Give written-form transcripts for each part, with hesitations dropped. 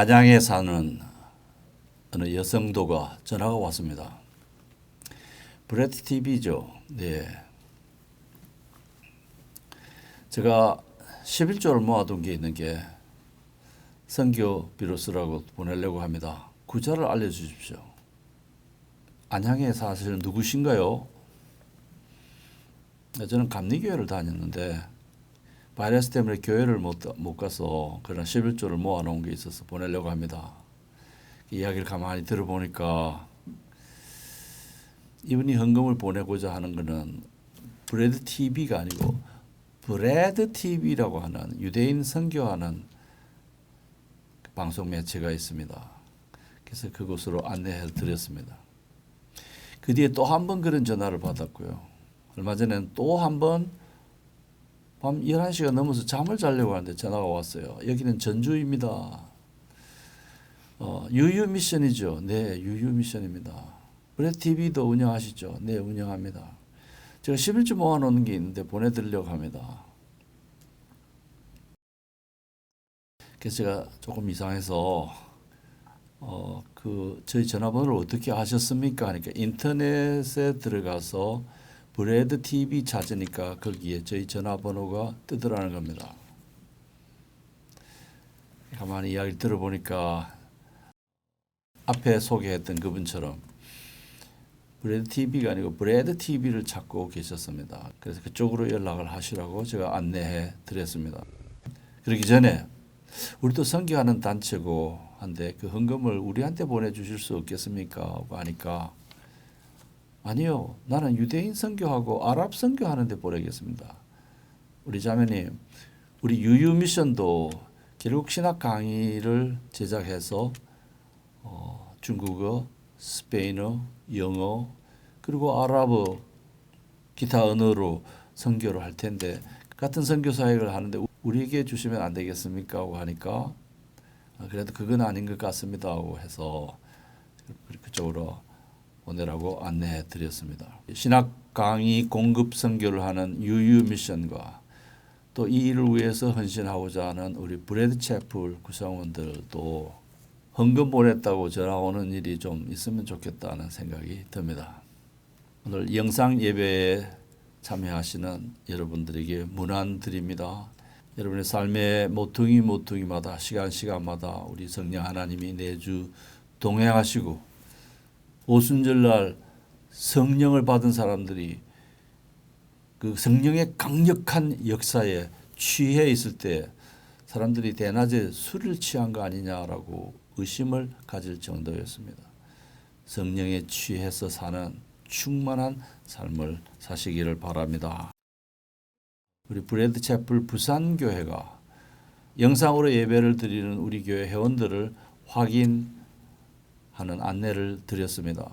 안양에 사는 어느 여성도가 전화가 왔습니다. 브레드 TV죠. 네. 제가 11조를 모아둔 게 있는 게 선교비로 쓰라고 보내려고 합니다. 구자를 알려주십시오. 안양에 사실 누구신가요? 저는 감리교회를 다녔는데 바이러스 때문에 교회를 못 가서 그런 11조를 모아놓은 게 있어서 보내려고 합니다. 이야기를 가만히 들어보니까 이분이 헌금을 보내고자 하는 것은 브레드 TV가 아니고 브레드 TV라고 하는 유대인 선교하는 방송 매체가 있습니다. 그래서 그곳으로 안내해 드렸습니다. 그 뒤에 또 한 번 그런 전화를 받았고요. 얼마 전에는 또 한 번 밤 11시가 넘어서 잠을 자려고 하는데 전화가 왔어요. 여기는 전주입니다. 유유 미션이죠. 네, 유유 미션입니다. 브레드 TV도 운영하시죠? 네, 운영합니다. 제가 11주 모아놓은 게 있는데 보내드리려고 합니다. 그래서 제가 조금 이상해서 저희 전화번호를 어떻게 하셨습니까? 하니까 인터넷에 들어가서 브레드 TV 찾으니까 거기에 저희 전화번호가 뜨더라는 겁니다. 가만히 이야기를 들어보니까 앞에 소개했던 그분처럼 브레드 TV가 아니고 브레드 TV를 찾고 계셨습니다. 그래서 그쪽으로 연락을 하시라고 제가 안내해 드렸습니다. 그러기 전에 우리도 선교하는 단체고 한데 그 헌금을 우리한테 보내주실 수 없겠습니까? 하고 하니까 아니요, 나는 유대인 선교하고 아랍 선교하는데 보내겠습니다. 우리 자매님, 우리 유유 미션도 결국 신학 강의를 제작해서 중국어, 스페인어, 영어 그리고 아랍어 기타 언어로 선교를 할 텐데 같은 선교 사역을 하는데 우리에게 주시면 안 되겠습니까? 하고 하니까 그래도 그건 아닌 것 같습니다. 하고 해서 그쪽으로 보내라고 안내해 드렸습니다. 신학 강의 공급 선교를 하는 유유 미션과 또 이 일을 위해서 헌신하고자 하는 우리 브레드 채플 구성원들도 헌금 보냈다고 전화 오는 일이 좀 있으면 좋겠다는 생각이 듭니다. 오늘 영상 예배에 참여하시는 여러분들에게 문안드립니다. 여러분의 삶의 모퉁이마다 시간마다 우리 성령 하나님이 내주 동행하시고 오순절날 성령을 받은 사람들이 그 성령의 강력한 역사에 취해 있을 때 사람들이 대낮에 술을 취한 거 아니냐라고 의심을 가질 정도였습니다. 성령에 취해서 사는 충만한 삶을 사시기를 바랍니다. 우리 브레드 채플 부산교회가 영상으로 예배를 드리는 우리 교회 회원들을 확인하는 안내를 드렸습니다.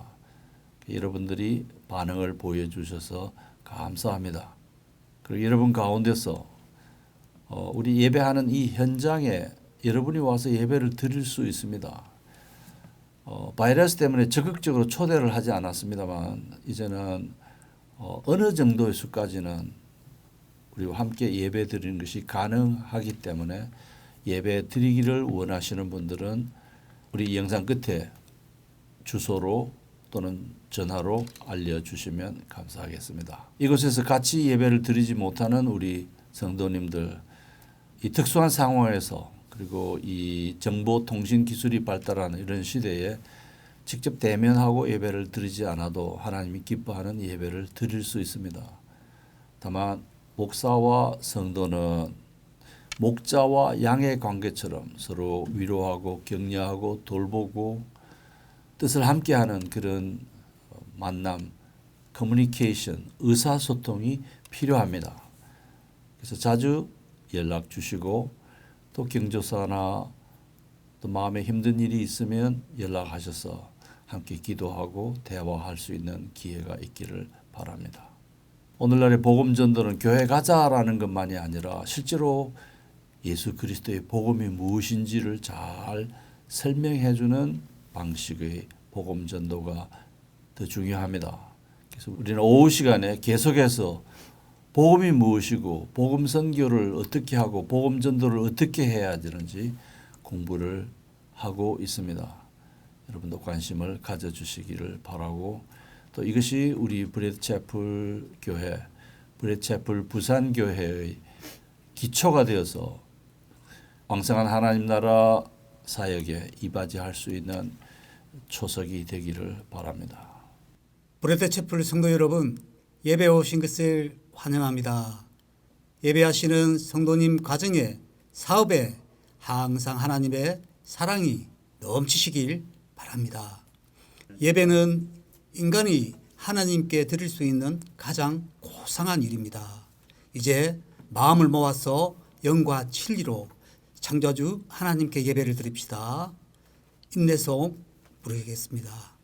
여러분들이 반응을 보여주셔서 감사합니다. 그리고 여러분 가운데서 우리 예배하는 이 현장에 여러분이 와서 예배를 드릴 수 있습니다. 바이러스 때문에 적극적으로 초대를 하지 않았습니다만 이제는 어느 정도의 수까지는 우리와 함께 예배 드리는 것이 가능하기 때문에 예배 드리기를 원하시는 분들은 우리 영상 끝에 주소로 또는 전화로 알려주시면 감사하겠습니다. 이곳에서 같이 예배를 드리지 못하는 우리 성도님들, 이 특수한 상황에서 그리고 이 정보통신 기술이 발달하는 이런 시대에 직접 대면하고 예배를 드리지 않아도 하나님이 기뻐하는 예배를 드릴 수 있습니다. 다만 목사와 성도는 목자와 양의 관계처럼 서로 위로하고 격려하고 돌보고 뜻을 함께하는 그런 만남, 커뮤니케이션, 의사소통이 필요합니다. 그래서 자주 연락 주시고 또 경조사나 또 마음에 힘든 일이 있으면 연락하셔서 함께 기도하고 대화할 수 있는 기회가 있기를 바랍니다. 오늘날의 복음 전도는 교회 가자라는 것만이 아니라 실제로 예수 그리스도의 복음이 무엇인지를 잘 설명해 주는 방식의 복음 전도가 더 중요합니다. 그래서 우리는 오후 시간에 계속해서 복음이 무엇이고 복음 선교를 어떻게 하고 복음 전도를 어떻게 해야 되는지 공부를 하고 있습니다. 여러분도 관심을 가져주시기를 바라고, 또 이것이 우리 브레드채플 교회, 브레드채플 부산교회의 기초가 되어서 왕성한 하나님 나라 사역에 이바지할 수 있는 초석이 되기를 바랍니다. 브레드채플 성도 여러분, 예배 오신 것을 환영합니다. 예배하시는 성도님 가정에, 사업에 항상 하나님의 사랑이 넘치시길 바랍니다. 예배는 인간이 하나님께 드릴 수 있는 가장 고상한 일입니다. 이제 마음을 모아서 영과 진리로 창조주 하나님께 예배를 드립시다. 인내송 부르겠습니다.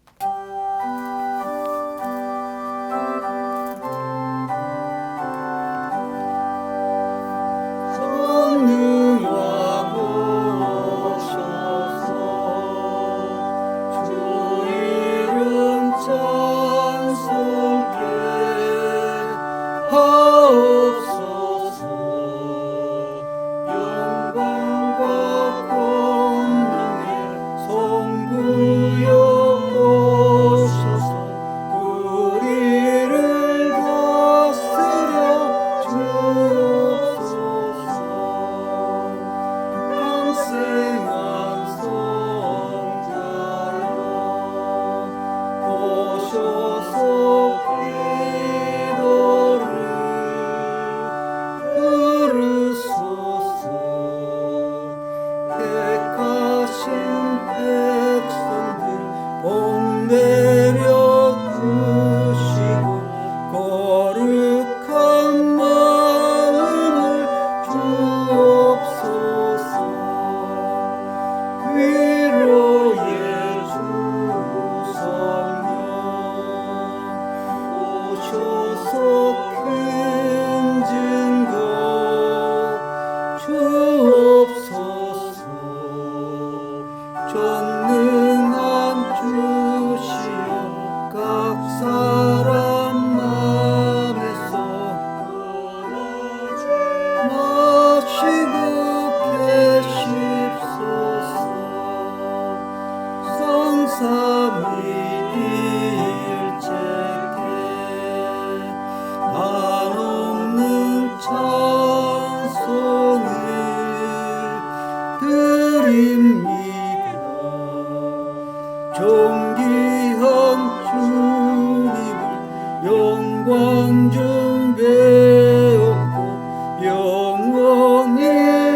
영광 좀 배웠고 영원히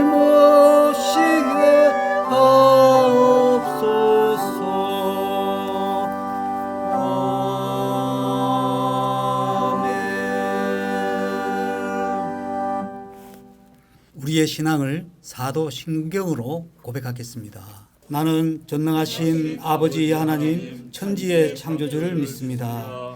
모시게 하옵소서. 아멘. 우리의 신앙을 사도신경으로 고백하겠습니다. 나는 전능하신 아버지 하나님 천지의 창조주를 믿습니다.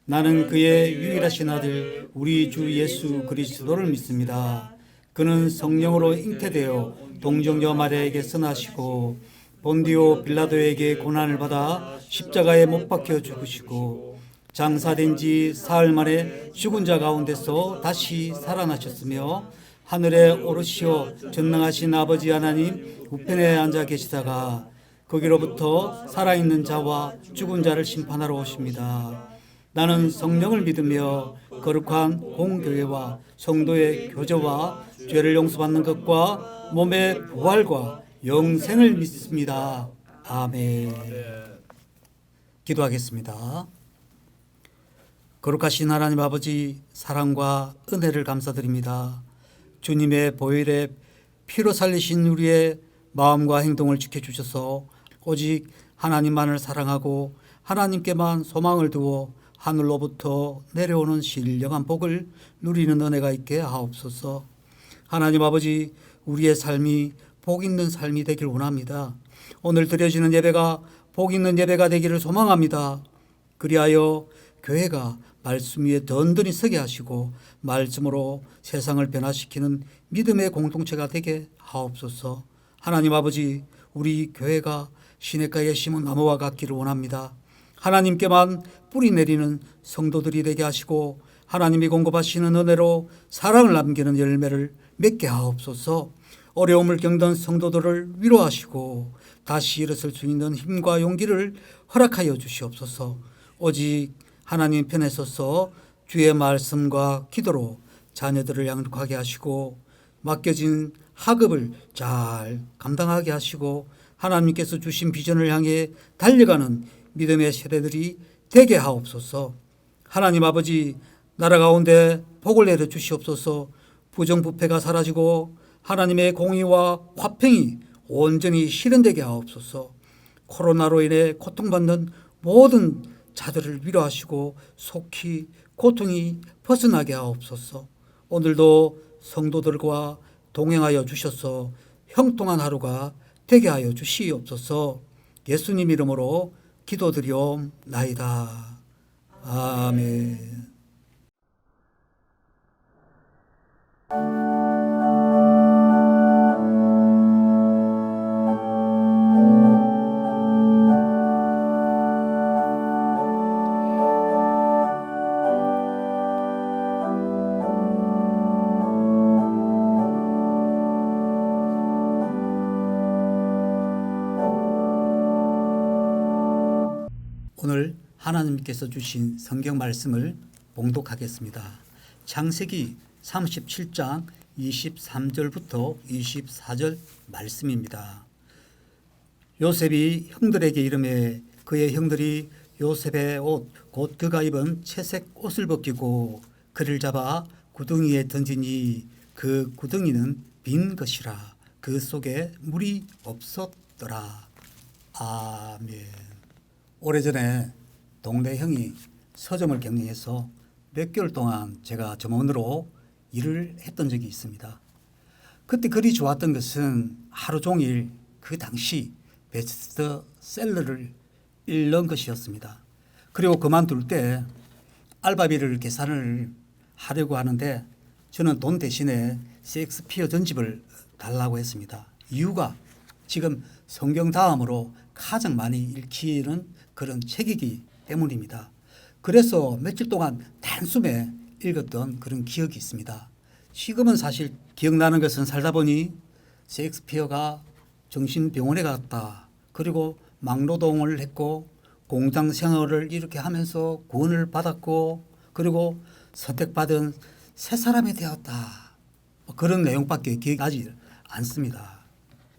나는 그의 유일하신 아들 우리 주 예수 그리스도를 믿습니다. 그는 성령으로 잉태되어 동정녀 마리아에게서 나시고 본디오 빌라도에게 고난을 받아 십자가에 못 박혀 죽으시고 장사된 지 사흘 만에 죽은 자 가운데서 다시 살아나셨으며 하늘에 오르시어 전능하신 아버지 하나님 우편에 앉아 계시다가 거기로부터 살아있는 자와 죽은 자를 심판하러 오십니다. 나는 성령을 믿으며 거룩한 공교회와 성도의 교제와 죄를 용서받는 것과 몸의 부활과 영생을 믿습니다. 아멘. 기도하겠습니다. 거룩하신 하나님 아버지, 사랑과 은혜를 감사드립니다. 주님의 보혈에 피로 살리신 우리의 마음과 행동을 지켜주셔서 오직 하나님만을 사랑하고 하나님께만 소망을 두어 하늘로부터 내려오는 신령한 복을 누리는 은혜가 있게 하옵소서. 하나님 아버지, 우리의 삶이 복 있는 삶이 되길 원합니다. 오늘 드려지는 예배가 복 있는 예배가 되기를 소망합니다. 그리하여 교회가 말씀 위에 든든히 서게 하시고 말씀으로 세상을 변화시키는 믿음의 공동체가 되게 하옵소서. 하나님 아버지, 우리 교회가 시냇가에 심은 나무와 같기를 원합니다. 하나님께만 뿌리 내리는 성도들이 되게 하시고 하나님이 공급하시는 은혜로 사랑을 남기는 열매를 맺게 하옵소서. 어려움을 겪는 성도들을 위로하시고 다시 일어설 수 있는 힘과 용기를 허락하여 주시옵소서. 오직 하나님 편에 서서 주의 말씀과 기도로 자녀들을 양육하게 하시고 맡겨진 학업을 잘 감당하게 하시고 하나님께서 주신 비전을 향해 달려가는 믿음의 세대들이 되게 하옵소서. 하나님 아버지, 나라 가운데 복을 내려 주시옵소서. 부정부패가 사라지고 하나님의 공의와 화평이 온전히 실현되게 하옵소서. 코로나로 인해 고통받는 모든 자들을 위로하시고 속히 고통이 벗어나게 하옵소서. 오늘도 성도들과 동행하여 주셔서 형통한 하루가 되게 하여 주시옵소서. 예수님 이름으로 기도드리옵나이다. 아멘. 오늘 하나님께서 주신 성경 말씀을 봉독하겠습니다. 창세기 37장 23절부터 24절 말씀입니다. 요셉이 형들에게 이르매 그의 형들이 요셉의 옷 곧 그가 입은 채색 옷을 벗기고 그를 잡아 구덩이에 던지니 그 구덩이는 빈 것이라 그 속에 물이 없었더라. 아멘. 오래전에 동네 형이 서점을 경영해서 몇 개월 동안 제가 점원으로 일을 했던 적이 있습니다. 그때 글이 좋았던 것은 하루 종일 그 당시 베스트셀러를 읽는 것이었습니다. 그리고 그만둘 때 알바비를 계산을 하려고 하는데 저는 돈 대신에 셰익스피어 전집을 달라고 했습니다. 이유가 지금 성경 다음으로 가장 많이 읽히는 그런 책이기 때문입니다. 그래서 며칠 동안 단숨에 읽었던 그런 기억이 있습니다. 지금은 사실 기억나는 것은 살다 보니 셰익스피어가 정신병원에 갔다. 그리고 막노동을 했고 공장 생활을 이렇게 하면서 구원을 받았고 그리고 선택받은 새 사람이 되었다. 그런 내용밖에 기억나지 않습니다.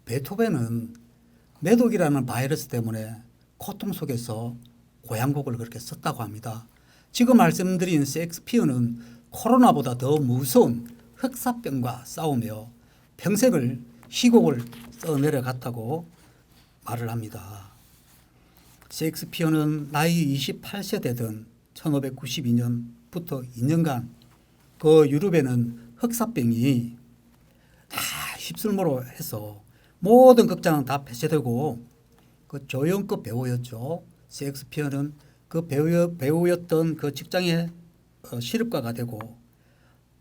베토벤은 매독이라는 바이러스 때문에 고통 속에서 고향곡을 그렇게 썼다고 합니다. 지금 말씀드린 셰익스피어는 코로나보다 더 무서운 흑사병과 싸우며 평생을 희곡을 써내려갔다고 말을 합니다. 셰익스피어는 나이 28세 되던 1592년부터 2년간 그 유럽에는 흑사병이 다 휩쓸모로 해서 모든 극장은 다 폐쇄되고 그 조연급 배우였죠. 셰익스피어는 그 배우였던 그 직장에 실업가가 되고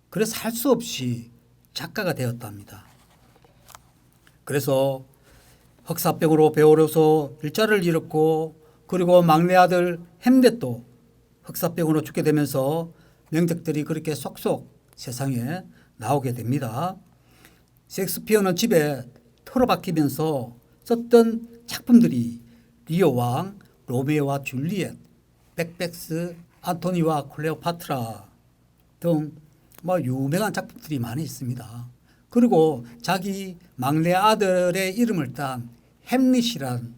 그래서 할 수 없이 작가가 되었답니다. 그래서 흑사병으로 배우로서 일자를 잃었고 그리고 막내 아들 햄릿도 흑사병으로 죽게 되면서 명작들이 그렇게 속속 세상에 나오게 됩니다. 셰익스피어는 집에 틀어박히면서 썼던 작품들이 리오 왕, 로미오와 줄리엣, 맥베스, 안토니와 클레오파트라 등 유명한 작품들이 많이 있습니다. 그리고 자기 막내 아들의 이름을 딴 햄릿이란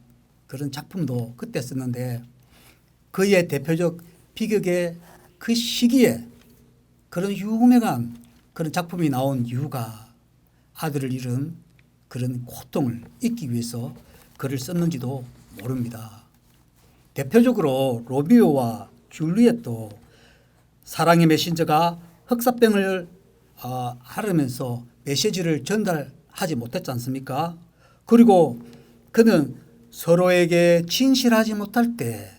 그런 작품도 그때 썼는데 그의 대표적 비극의 그 시기에 그런 유명한 그런 작품이 나온 이유가 아들을 잃은 그런 고통을 잊기 위해서 글을 썼는지도 모릅니다. 대표적으로 로미오와 줄리엣도 사랑의 메신저가 흑사병을 앓으면서 메시지를 전달하지 못했지 않습니까? 그리고 그는 서로에게 진실하지 못할 때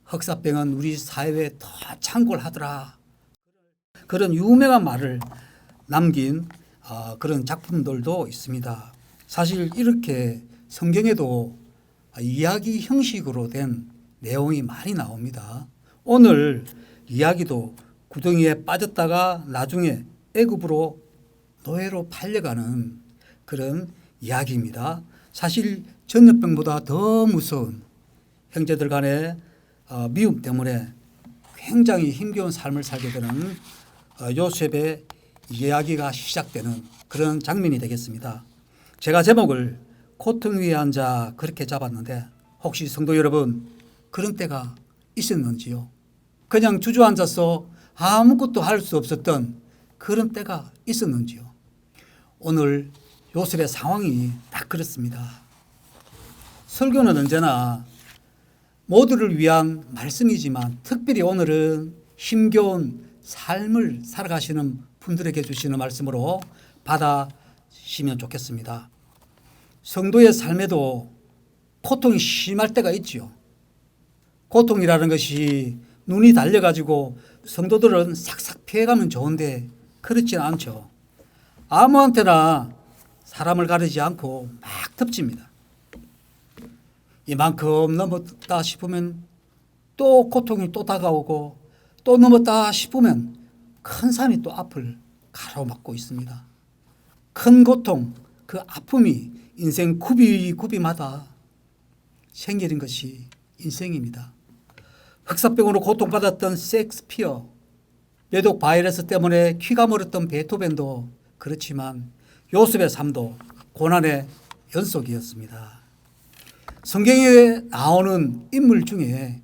흑사병은 우리 사회에 더 창궐하더라. 그런 유명한 말을 남긴 그런 작품들도 있습니다. 사실 이렇게 성경에도 이야기 형식으로 된 내용이 많이 나옵니다. 오늘 이야기도 구덩이에 빠졌다가 나중에 애굽으로 노예로 팔려가는 그런 이야기입니다. 사실 전염병보다 더 무서운 형제들 간의 미움 때문에 굉장히 힘겨운 삶을 살게 되는 요셉의 이야기가 시작되는 그런 장면이 되겠습니다. 제가 제목을 코통 위에 앉아 그렇게 잡았는데 혹시 성도 여러분 그런 때가 있었는지요? 그냥 주저앉아서 아무것도 할 수 없었던 그런 때가 있었는지요? 오늘 요셉의 상황이 딱 그렇습니다. 설교는 언제나 모두를 위한 말씀이지만 특별히 오늘은 힘겨운 삶을 살아가시는 분들에게 주시는 말씀으로 받아시면 좋겠습니다. 성도의 삶에도 고통이 심할 때가 있지요. 고통이라는 것이 눈이 달려가지고 성도들은 싹싹 피해가면 좋은데 그렇지는 않죠. 아무한테나 사람을 가리지 않고 막 덮칩니다. 이만큼 넘었다 싶으면 또 고통이 또 다가오고 또 넘었다 싶으면 큰 산이 또 앞을 가로막고 있습니다. 큰 고통, 그 아픔이 인생 구비마다 생기는 것이 인생입니다. 흑사병으로 고통받았던 셰익스피어, 뇌독 바이러스 때문에 귀가 멀었던 베토벤도 그렇지만 요셉의 삶도 고난의 연속이었습니다. 성경에 나오는 인물 중에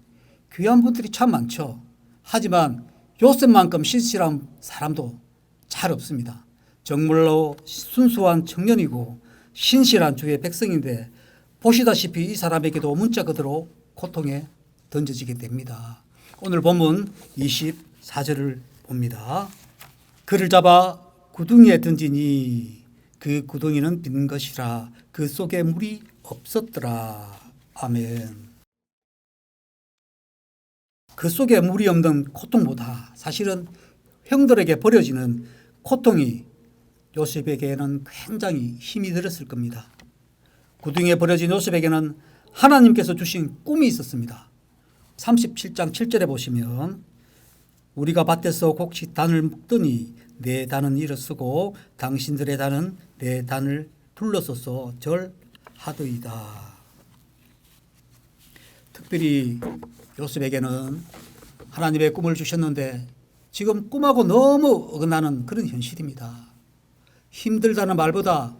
귀한 분들이 참 많죠. 하지만 요셉만큼 신실한 사람도 잘 없습니다. 정말로 순수한 청년이고 신실한 주의 백성인데 보시다시피 이 사람에게도 문자 그대로 고통에 던져지게 됩니다. 오늘 본문 24절을 봅니다. 그를 잡아 구덩이에 던지니 그 구덩이는 빈 것이라 그 속에 물이 없었더라. 아멘. 그 속에 물이 없는 고통보다 사실은 형들에게 버려지는 고통이 요셉에게는 굉장히 힘이 들었을 겁니다. 구덩이에 버려진 요셉에게는 하나님께서 주신 꿈이 있었습니다. 37장 7절에 보시면 우리가 밭에서 곡식 단을 묶더니 내 단은 일어서고 당신들의 단은 내 단을 둘러서서 절하더이다. 특별히 요셉에게는 하나님의 꿈을 주셨는데 지금 꿈하고 너무 어긋나는 그런 현실입니다. 힘들다는 말보다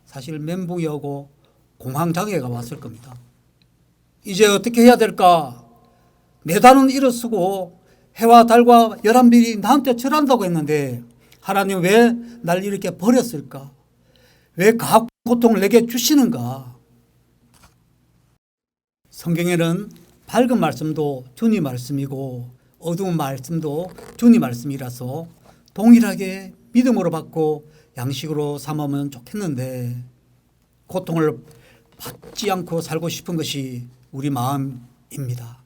사실 멘붕이 오고 공황장애가 왔을 겁니다. 이제 어떻게 해야 될까? 내 단은 일어서고 해와 달과 11별이 나한테 절한다고 했는데 하나님 왜 날 이렇게 버렸을까? 왜 가혹 고통을 내게 주시는가? 성경에는 밝은 말씀도 주님 말씀이고 어두운 말씀도 주님 말씀이라서 동일하게 믿음으로 받고 양식으로 삼으면 좋겠는데 고통을 받지 않고 살고 싶은 것이 우리 마음입니다.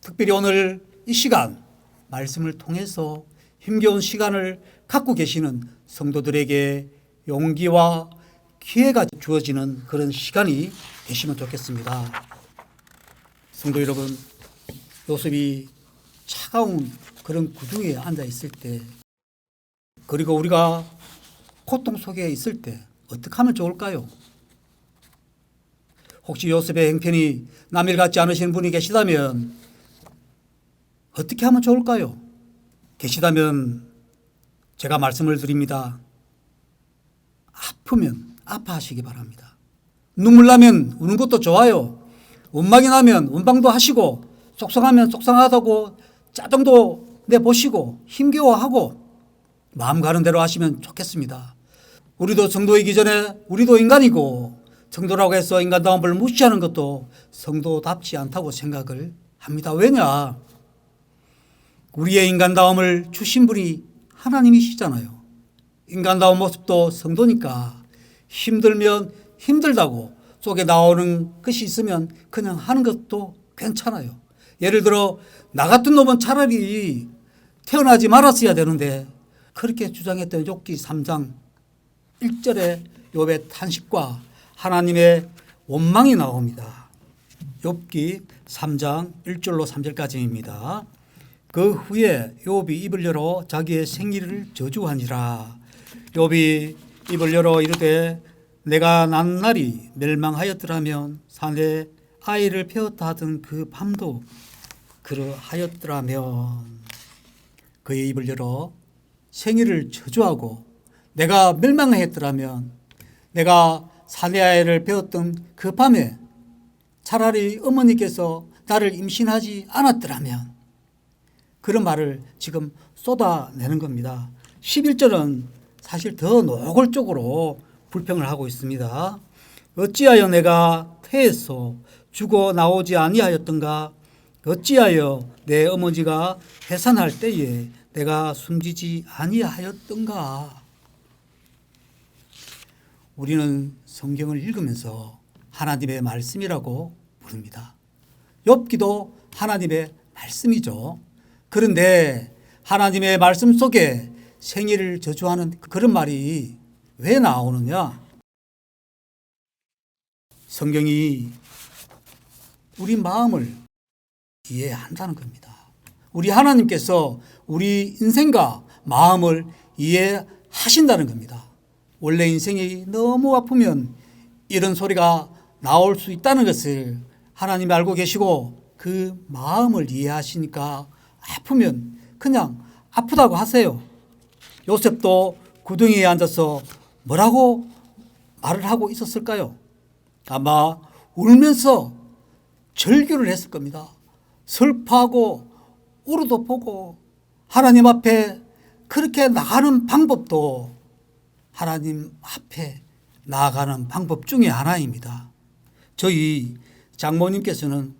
특별히 오늘 이 시간 말씀을 통해서 힘겨운 시간을 갖고 계시는 성도들에게 용기와 기회가 주어지는 그런 시간이 되시면 좋겠습니다. 성도 여러분, 요셉이 차가운 그런 구덩이에 앉아 있을 때 그리고 우리가 고통 속에 있을 때 어떻게 하면 좋을까요? 혹시 요셉의 형편이 남일 같지 않으신 분이 계시다면 어떻게 하면 좋을까요? 계시다면 제가 말씀을 드립니다. 아프면 아파하시기 바랍니다. 눈물 나면 우는 것도 좋아요. 원망이 나면 원망도 하시고 속상하면 속상하다고 짜증도 내보시고 힘겨워하고 마음 가는 대로 하시면 좋겠습니다. 우리도 성도이기 전에 우리도 인간이고 성도라고 해서 인간다움을 무시하는 것도 성도답지 않다고 생각을 합니다. 왜냐? 우리의 인간다움을 주신 분이 하나님이시잖아요. 인간다운 모습도 성도니까 힘들면 힘들다고 속에 나오는 것이 있으면 그냥 하는 것도 괜찮아요. 예를 들어 나 같은 놈은 차라리 태어나지 말았어야 되는데 그렇게 주장했던 욥기 3장 1절에 욥의 탄식과 하나님의 원망이 나옵니다. 욥기 3장 1절로 3절까지입니다. 그 후에 욥이 입을 열어 자기의 생일을 저주하니라. 욥이 입을 열어 이르되 내가 난 날이 멸망하였더라면 사내 아이를 배웠다 하던 그 밤도 그러하였더라면 그의 입을 열어 생일을 저주하고 내가 멸망하였더라면 내가 사내 아이를 배웠던 그 밤에 차라리 어머니께서 나를 임신하지 않았더라면 그런 말을 지금 쏟아내는 겁니다. 11절은 사실 더 노골적으로 불평을 하고 있습니다. 어찌하여 내가 태에서 죽어 나오지 아니하였던가? 어찌하여 내 어머니가 해산할 때에 내가 숨지지 아니하였던가? 우리는 성경을 읽으면서 하나님의 말씀이라고 부릅니다. 욥기도 하나님의 말씀이죠. 그런데 하나님의 말씀 속에 생일을 저주하는 그런 말이 왜 나오느냐? 성경이 우리 마음을 이해한다는 겁니다. 우리 하나님께서 우리 인생과 마음을 이해하신다는 겁니다. 원래 인생이 너무 아프면 이런 소리가 나올 수 있다는 것을 하나님이 알고 계시고 그 마음을 이해하시니까 아프면 그냥 아프다고 하세요. 요셉도 구덩이에 앉아서 뭐라고 말을 하고 있었을까요? 아마 울면서 절규를 했을 겁니다. 슬퍼하고 울어도 보고 하나님 앞에 그렇게 나가는 방법도 하나님 앞에 나아가는 방법 중에 하나입니다. 저희 장모님께서는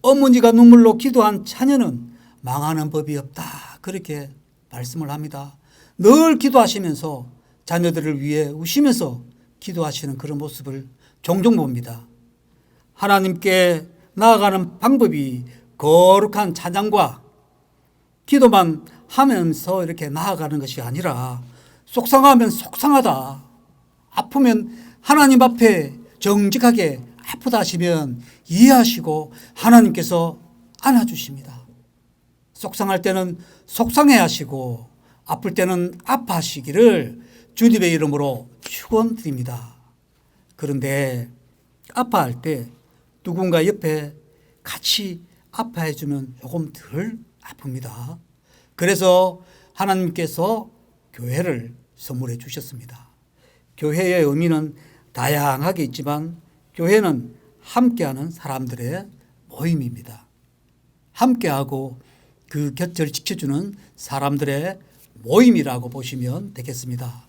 어머니가 눈물로 기도한 자녀는 망하는 법이 없다 그렇게 말씀을 합니다. 늘 기도하시면서 자녀들을 위해 우시면서 기도하시는 그런 모습을 종종 봅니다. 하나님께 나아가는 방법이 거룩한 찬양과 기도만 하면서 이렇게 나아가는 것이 아니라 속상하면 속상하다, 아프면 하나님 앞에 정직하게 아프다 하시면 이해하시고 하나님께서 안아주십니다. 속상할 때는 속상해 하시고 아플 때는 아파하시기를 주님의 이름으로 축원드립니다. 그런데 아파할 때 누군가 옆에 같이 아파해 주면 조금 덜 아픕니다. 그래서 하나님께서 교회를 선물해 주셨습니다. 교회의 의미는 다양하게 있지만 교회는 함께하는 사람들의 모임입니다. 함께하고 그 곁을 지켜주는 사람들의 모임이라고 보시면 되겠습니다.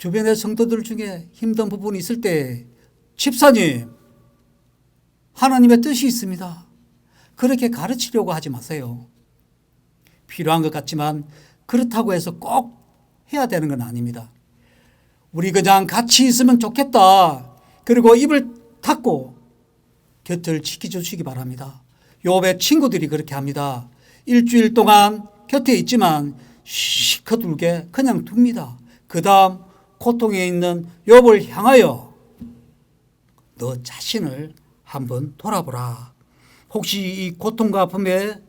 주변의 성도들 중에 힘든 부분이 있을 때 집사님, 하나님의 뜻이 있습니다. 그렇게 가르치려고 하지 마세요. 필요한 것 같지만 그렇다고 해서 꼭 해야 되는 건 아닙니다. 우리 그냥 같이 있으면 좋겠다. 그리고 입을 닫고 곁을 지켜주시기 바랍니다. 욥의 친구들이 그렇게 합니다. 일주일 동안 곁에 있지만 시컷 울게 그냥 둡니다. 그 다음 고통에 있는 욥을 향하여 너 자신을 한번 돌아보라. 혹시 이 고통과 아픔에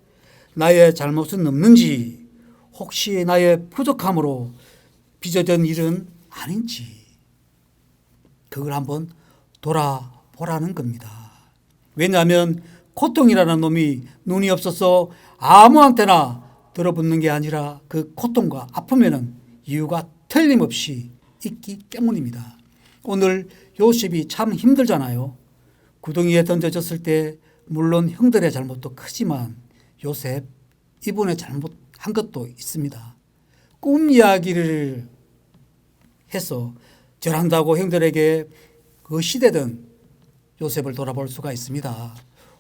나의 잘못은 없는지, 혹시 나의 부족함으로 빚어진 일은 아닌지, 그걸 한번 돌아보라는 겁니다. 왜냐하면 고통이라는 놈이 눈이 없어서 아무한테나 들어붙는 게 아니라 그 고통과 아픔에는 이유가 틀림없이 있기 때문입니다. 오늘 요셉이 참 힘들잖아요. 구덩이에 던져졌을 때 물론 형들의 잘못도 크지만 요셉 이분의 잘못한 것도 있습니다. 꿈 이야기를 해서 절한다고 형들에게 거시되던 요셉을 돌아볼 수가 있습니다.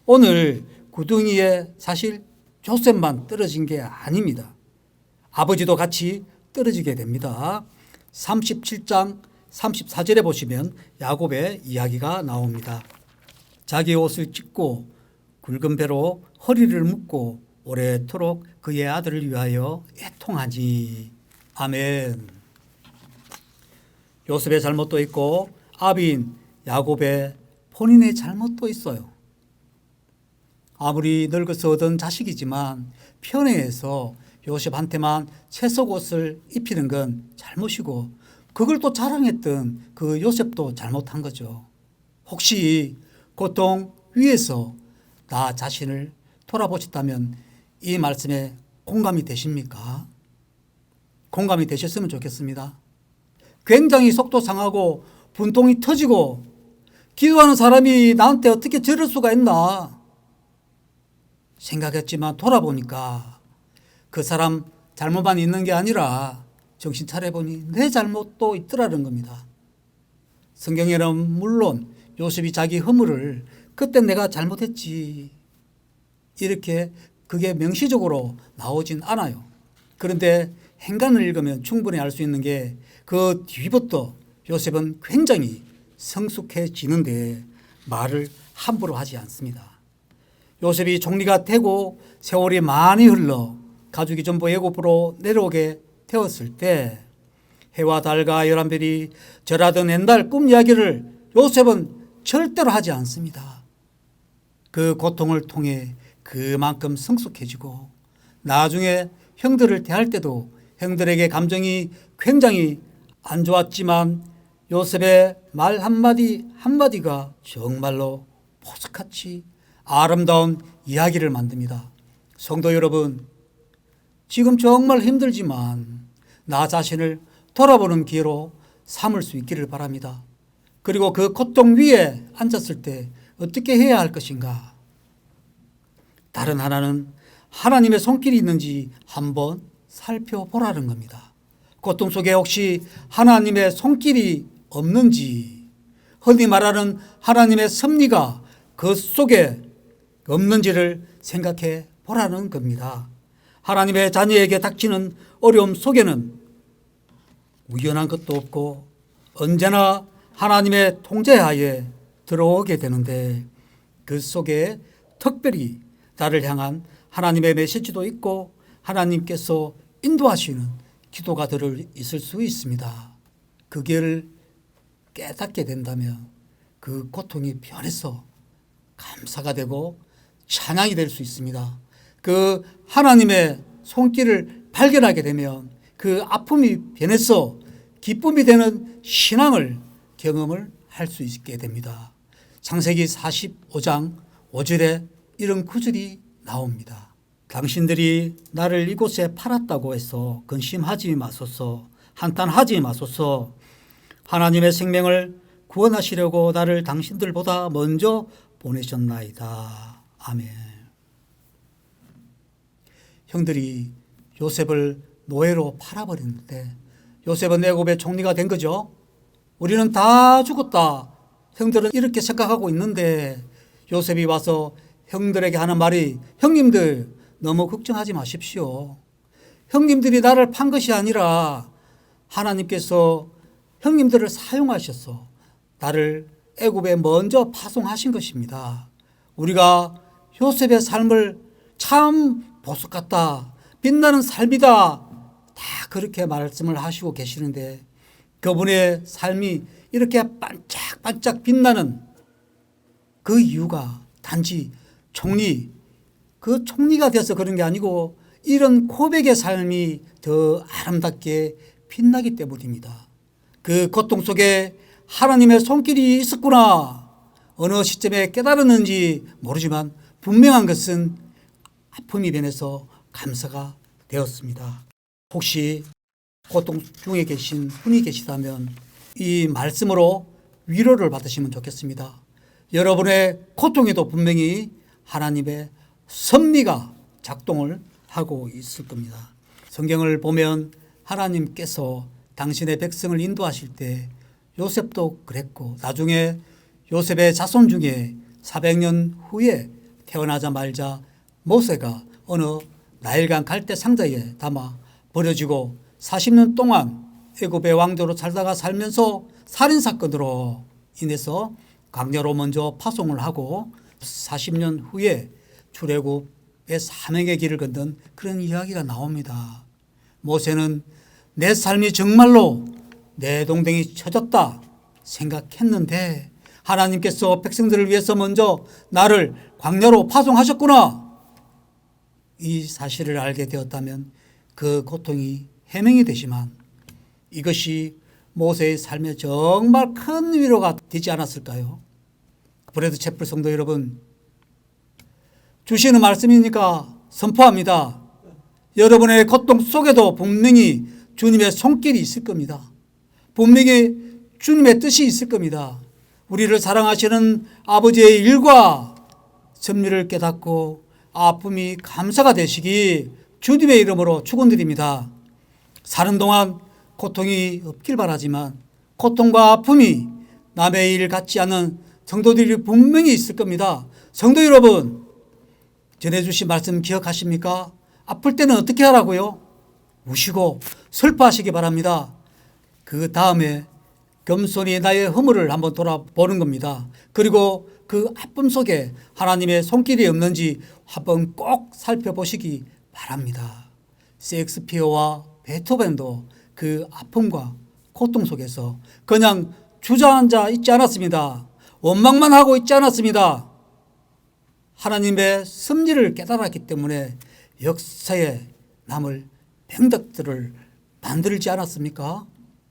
오늘 구덩이에 사실 요셉만 떨어진 게 아닙니다. 아버지도 같이 떨어지게 됩니다. 37장 34절에 보시면 야곱의 이야기가 나옵니다. 자기 옷을 찢고 굵은 배로 허리를 묶고 오래도록 그의 아들을 위하여 애통하지. 아멘. 요셉의 잘못도 있고 아비인 야곱의 본인의 잘못도 있어요. 아무리 늙어서 얻은 자식이지만 편애해서 요셉한테만 채석옷을 입히는 건 잘못이고 그걸 또 자랑했던 그 요셉도 잘못한 거죠. 혹시 고통 위에서 나 자신을 돌아보셨다면 이 말씀에 공감이 되십니까? 공감이 되셨으면 좋겠습니다. 굉장히 속도 상하고 분통이 터지고 기도하는 사람이 나한테 어떻게 저럴 수가 있나 생각했지만 돌아보니까 그 사람 잘못만 있는 게 아니라 정신 차려보니 내 잘못도 있더라는 겁니다. 성경에는 물론 요셉이 자기 허물을 그때 내가 잘못했지 이렇게 그게 명시적으로 나오진 않아요. 그런데 행간을 읽으면 충분히 알 수 있는 게 그 뒤부터 요셉은 굉장히 성숙해지는데 말을 함부로 하지 않습니다. 요셉이 총리가 되고 세월이 많이 흘러 가족이 전부 애굽으로 내려오게 되었을 때 해와 달과 열한 별이 절하던 옛날 꿈 이야기를 요셉은 절대로 하지 않습니다. 그 고통을 통해 그만큼 성숙해지고 나중에 형들을 대할 때도 형들에게 감정이 굉장히 안 좋았지만 요셉의 말 한마디 한마디가 정말로 포스같이 아름다운 이야기를 만듭니다. 성도 여러분, 지금 정말 힘들지만 나 자신을 돌아보는 기회로 삼을 수 있기를 바랍니다. 그리고 그 고통 위에 앉았을 때 어떻게 해야 할 것인가? 다른 하나는 하나님의 손길이 있는지 한번 살펴보라는 겁니다. 고통 속에 혹시 하나님의 손길이 없는지, 흔히 말하는 하나님의 섭리가 그 속에 없는지를 생각해 보라는 겁니다. 하나님의 자녀에게 닥치는 어려움 속에는 우연한 것도 없고 언제나 하나님의 통제하에 들어오게 되는데 그 속에 특별히 나를 향한 하나님의 메시지도 있고 하나님께서 인도하시는 기도가 들어 있을 수 있습니다. 그걸 깨닫게 된다면 그 고통이 변해서 감사가 되고 찬양이 될 수 있습니다. 그 하나님의 손길을 발견하게 되면 그 아픔이 변해서 기쁨이 되는 신앙을 경험을 할 수 있게 됩니다. 창세기 45장 5절에 이런 구절이 나옵니다. 당신들이 나를 이곳에 팔았다고 해서 근심하지 마소서, 한탄하지 마소서. 하나님의 생명을 구원하시려고 나를 당신들보다 먼저 보내셨나이다. 아멘. 형들이 요셉을 노예로 팔아버렸는데 요셉은 애굽의 총리가 된 거죠. 우리는 다 죽었다. 형들은 이렇게 생각하고 있는데 요셉이 와서 형들에게 하는 말이 형님들 너무 걱정하지 마십시오. 형님들이 나를 판 것이 아니라 하나님께서 형님들을 사용하셔서 나를 애굽에 먼저 파송하신 것입니다. 우리가 요셉의 삶을 참 보석 같다, 빛나는 삶이다 다 그렇게 말씀을 하시고 계시는데 그분의 삶이 이렇게 반짝반짝 빛나는 그 이유가 단지 그 총리가 돼서 그런 게 아니고 이런 고백의 삶이 더 아름답게 빛나기 때문입니다. 그 고통 속에 하나님의 손길이 있었구나. 어느 시점에 깨달았는지 모르지만 분명한 것은 아픔이 변해서 감사가 되었습니다. 혹시 고통 중에 계신 분이 계시다면 이 말씀으로 위로를 받으시면 좋겠습니다. 여러분의 고통에도 분명히 하나님의 섭리가 작동을 하고 있을 겁니다. 성경을 보면 하나님께서 당신의 백성을 인도하실 때 요셉도 그랬고 나중에 요셉의 자손 중에 400년 후에 태어나자마자 모세가 어느 나일강 갈대 상자에 담아 버려지고 40년 동안 애굽의 왕조로 살면서 살인사건으로 인해서 광야로 먼저 파송을 하고 40년 후에 출애굽의 사명의 길을 걷는 그런 이야기가 나옵니다. 모세는 내 삶이 정말로 내 동댕이 쳐졌다 생각했는데 하나님께서 백성들을 위해서 먼저 나를 광야로 파송하셨구나. 이 사실을 알게 되었다면 그 고통이 해명이 되지만 이것이 모세의 삶에 정말 큰 위로가 되지 않았을까요? 브래드 채플 성도 여러분, 주시는 말씀이니까 선포합니다. 여러분의 고통 속에도 분명히 주님의 손길이 있을 겁니다. 분명히 주님의 뜻이 있을 겁니다. 우리를 사랑하시는 아버지의 일과 섭리를 깨닫고 아픔이 감사가 되시기 주님의 이름으로 축원드립니다. 사는 동안 고통이 없길 바라지만 고통과 아픔이 남의 일 같지 않은 성도들이 분명히 있을 겁니다. 성도 여러분, 전해주신 말씀 기억하십니까? 아플 때는 어떻게 하라고요? 우시고 슬퍼하시기 바랍니다. 그 다음에 겸손히 나의 허물을 한번 돌아보는 겁니다. 그리고 그 아픔 속에 하나님의 손길이 없는지 한번 꼭 살펴보시기 바랍니다. 셰익스피어와 베토벤도 그 아픔과 고통 속에서 그냥 주저앉아 있지 않았습니다. 원망만 하고 있지 않았습니다. 하나님의 섭리를 깨달았기 때문에 역사에 남을 맹덕들을 만들지 않았습니까?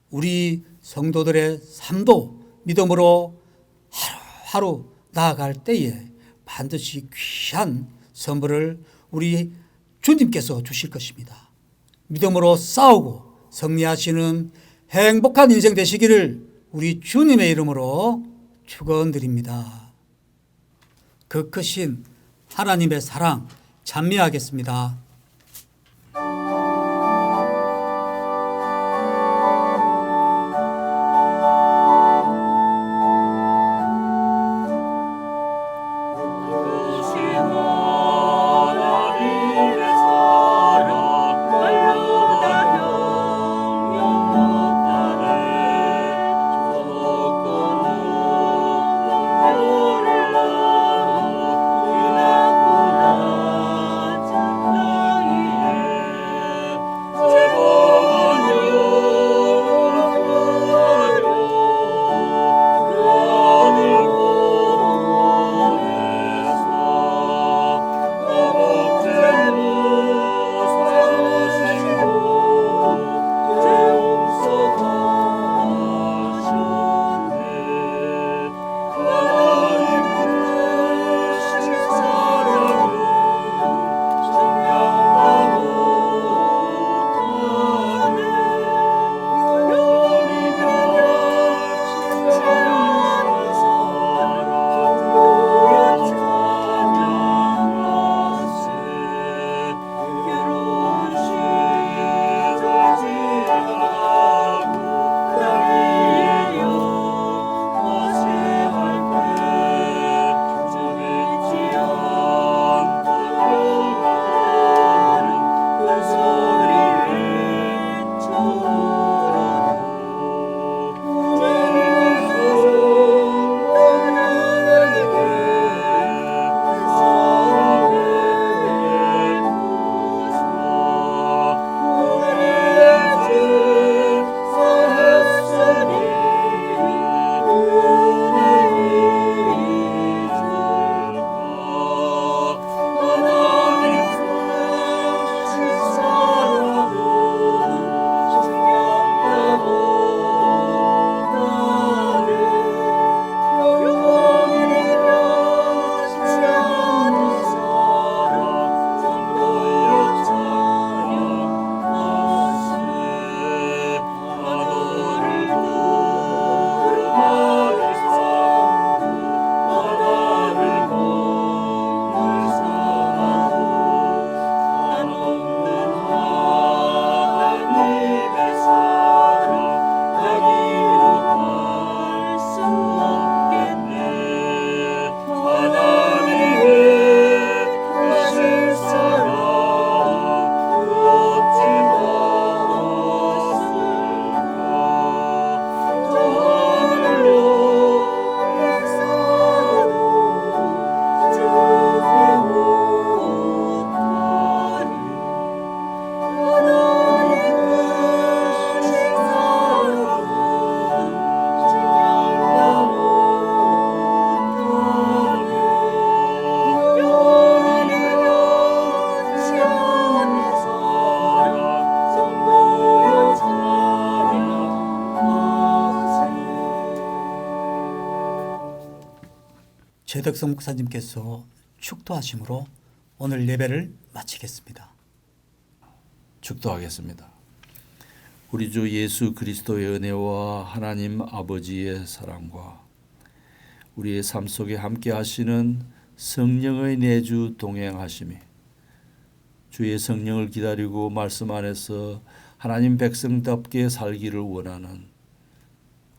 우리 성도들의 삶도 믿음으로 하루하루 나아갈 때에 반드시 귀한 선물을 우리 주님께서 주실 것입니다. 믿음으로 싸우고 승리하시는 행복한 인생 되시기를 우리 주님의 이름으로 축원드립니다. 그 크신 하나님의 사랑 찬미하겠습니다. 최덕성 목사님께서 축도하심으로 오늘 예배를 마치겠습니다. 축도하겠습니다. 우리 주 예수 그리스도의 은혜와 하나님 아버지의 사랑과 우리의 삶 속에 함께 하시는 성령의 내주 동행하심이 주의 성령을 기다리고 말씀 안에서 하나님 백성답게 살기를 원하는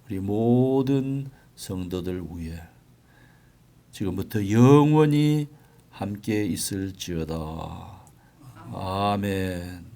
우리 모든 성도들 위해 지금부터 영원히 함께 있을지어다. 아멘.